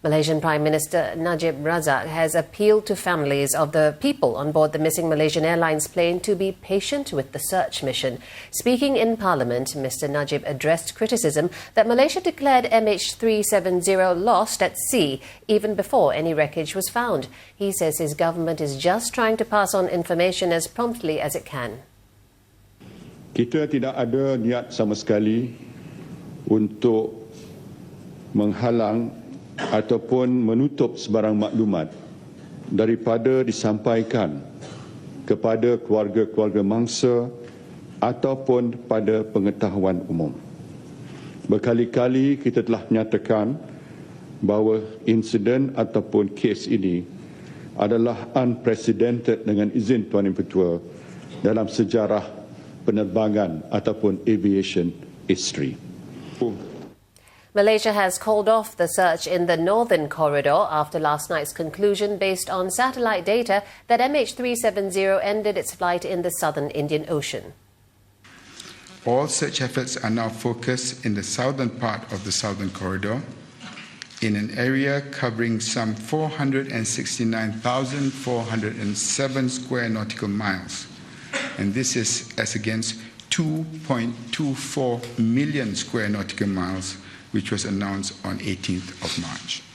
Malaysian Prime Minister Najib Razak has appealed to families of the people on board the missing Malaysian Airlines plane to be patient with the search mission. Speaking in Parliament, Mr. Najib addressed criticism that Malaysia declared MH370 lost at sea even before any wreckage was found. He says his government is just trying to pass on information as promptly as it can. Kita tidak ada niat sama sekali untuk menghalang ataupun menutup sebarang maklumat daripada disampaikan kepada keluarga-keluarga mangsa ataupun pada pengetahuan umum. Berkali-kali kita telah menyatakan bahawa insiden ataupun kes ini adalah unprecedented dengan izin Tuan Yang Ketua dalam sejarah penerbangan ataupun aviation history. Malaysia has called off the search in the northern corridor after last night's conclusion based on satellite data that MH370 ended its flight in the southern Indian Ocean. All search efforts are now focused in the southern part of the southern corridor, in an area covering some 469,407 square nautical miles. And this is as against 2.24 million square nautical miles, which was announced on 18th of March.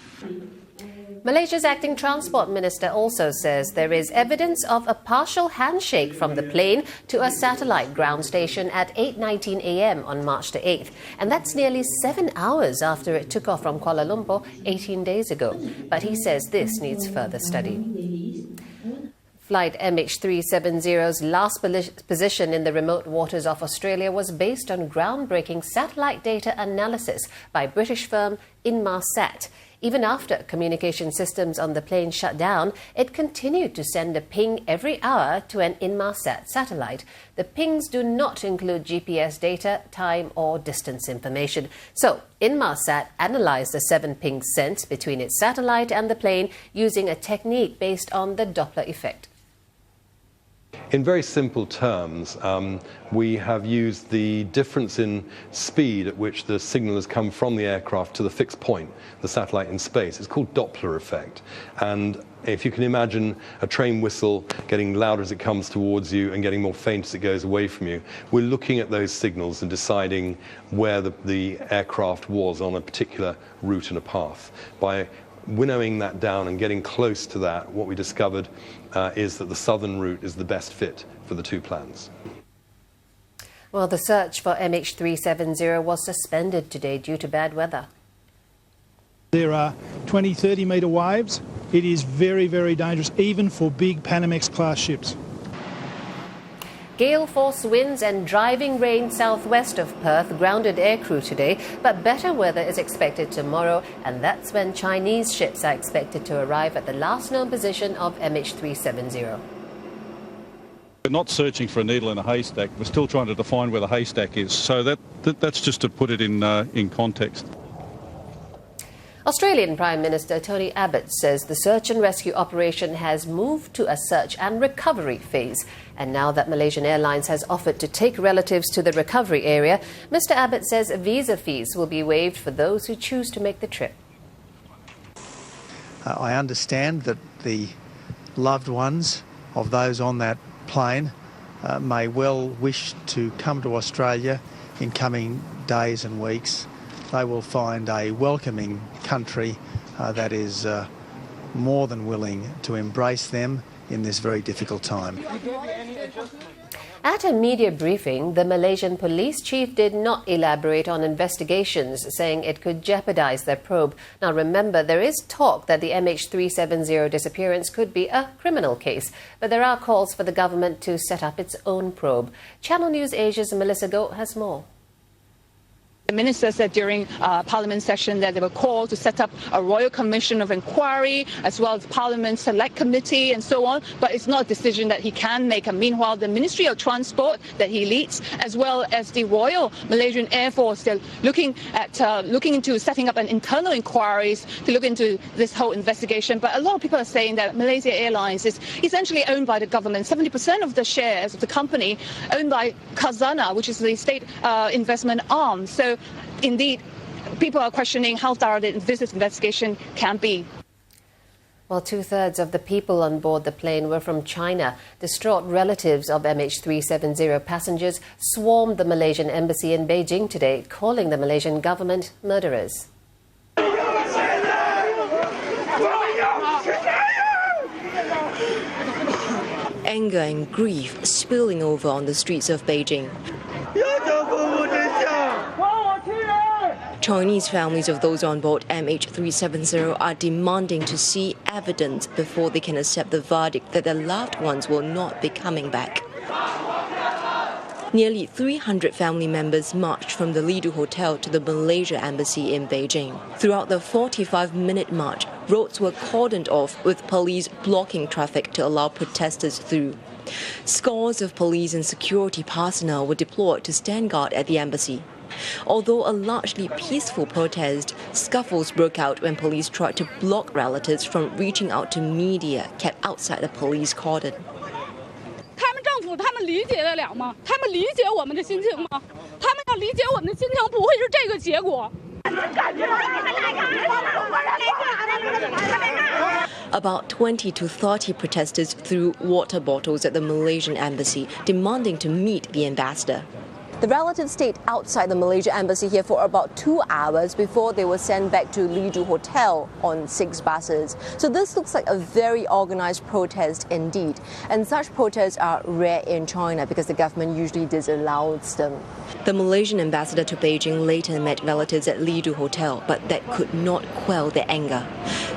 Malaysia's acting transport minister also says there is evidence of a partial handshake from the plane to a satellite ground station at 8:19 a.m. on March the 8th. And that's nearly 7 hours after it took off from Kuala Lumpur 18 days ago. But he says this needs further study. Flight MH370's last position in the remote waters of Australia was based on groundbreaking satellite data analysis by British firm Inmarsat. Even after communication systems on the plane shut down, it continued to send a ping every hour to an Inmarsat satellite. The pings do not include GPS data, time or distance information. So, Inmarsat analysed the 7 pings sent between its satellite and the plane using a technique based on the Doppler effect. In very simple terms, we have used the difference in speed at which the signal has come from the aircraft to the fixed point, the satellite in space. It's called Doppler effect. And if you can imagine a train whistle getting louder as it comes towards you and getting more faint as it goes away from you, we're looking at those signals and deciding where the aircraft was on a particular route and a path. By winnowing that down and getting close to that, what we discovered is that the southern route is the best fit for the two plans. Well, the search for MH370 was suspended today due to bad weather. There are 20, 30 metre waves. It is very, very dangerous, even for big Panamax class ships. Gale force winds and driving rain southwest of Perth grounded aircrew today, but better weather is expected tomorrow, and that's when Chinese ships are expected to arrive at the last known position of MH370. We're not searching for a needle in a haystack. We're still trying to define where the haystack is. So that's just to put it in context. Australian Prime Minister Tony Abbott says the search and rescue operation has moved to a search and recovery phase. And now that Malaysian Airlines has offered to take relatives to the recovery area, Mr. Abbott says visa fees will be waived for those who choose to make the trip. I understand that the loved ones of those on that plane may well wish to come to Australia in coming days and weeks. They will find a welcoming country that is more than willing to embrace them in this very difficult time. At a media briefing, the Malaysian police chief did not elaborate on investigations, saying it could jeopardize their probe. Now remember, there is talk that the MH370 disappearance could be a criminal case, but there are calls for the government to set up its own probe. Channel News Asia's Melissa Goh has more. The minister said during Parliament session that they were called to set up a Royal Commission of Inquiry as well as Parliament Select Committee and so on, but it's not a decision that he can make. And meanwhile, the Ministry of Transport that he leads, as well as the Royal Malaysian Air Force, they're looking into setting up an internal inquiries to look into this whole investigation. But a lot of people are saying that Malaysia Airlines is essentially owned by the government. 70% of the shares of the company owned by Khazanah, which is the state investment arm. So indeed, People are questioning how thorough this investigation can be. Well, 2/3 of the people on board the plane were from China. Distraught relatives of MH370 passengers swarmed the Malaysian embassy in Beijing today, calling the Malaysian government murderers. Anger and grief spilling over on the streets of Beijing. Chinese families of those on board MH370 are demanding to see evidence before they can accept the verdict that their loved ones will not be coming back. Nearly 300 family members marched from the Lido Hotel to the Malaysia Embassy in Beijing. Throughout the 45-minute march, roads were cordoned off with police blocking traffic to allow protesters through. Scores of police and security personnel were deployed to stand guard at the embassy. Although a largely peaceful protest, scuffles broke out when police tried to block relatives from reaching out to media kept outside the police cordon. About 20 to 30 protesters threw water bottles at the Malaysian embassy, demanding to meet the ambassador. The relatives stayed outside the Malaysia embassy here for about 2 hours before they were sent back to Lido Hotel on 6 buses. So this looks like a very organized protest indeed. And such protests are rare in China because the government usually disallows them. The Malaysian ambassador to Beijing later met relatives at Lido Hotel, but that could not quell their anger.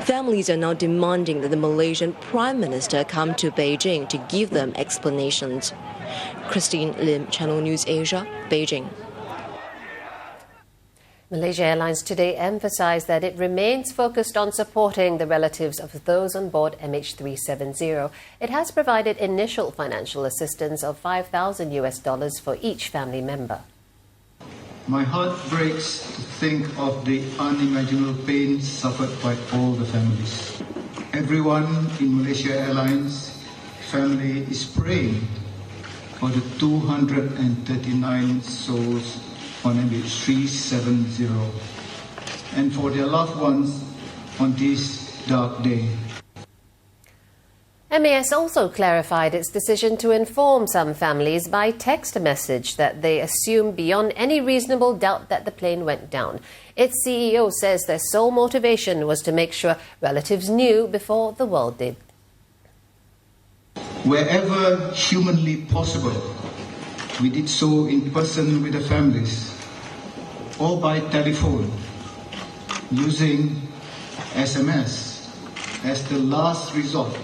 Families are now demanding that the Malaysian Prime Minister come to Beijing to give them explanations. Christine Lim, Channel News Asia, Beijing. Malaysia Airlines today emphasized that it remains focused on supporting the relatives of those on board MH370. It has provided initial financial assistance of $5,000 for each family member. My heart breaks to think of the unimaginable pain suffered by all the families. Everyone in Malaysia Airlines family is praying for the 239 souls on MH370 and for their loved ones on this dark day. MAS also clarified its decision to inform some families by text message that they assume beyond any reasonable doubt that the plane went down. Its CEO says their sole motivation was to make sure relatives knew before the world did. Wherever humanly possible, we did so in person with the families or by telephone, using SMS as the last resort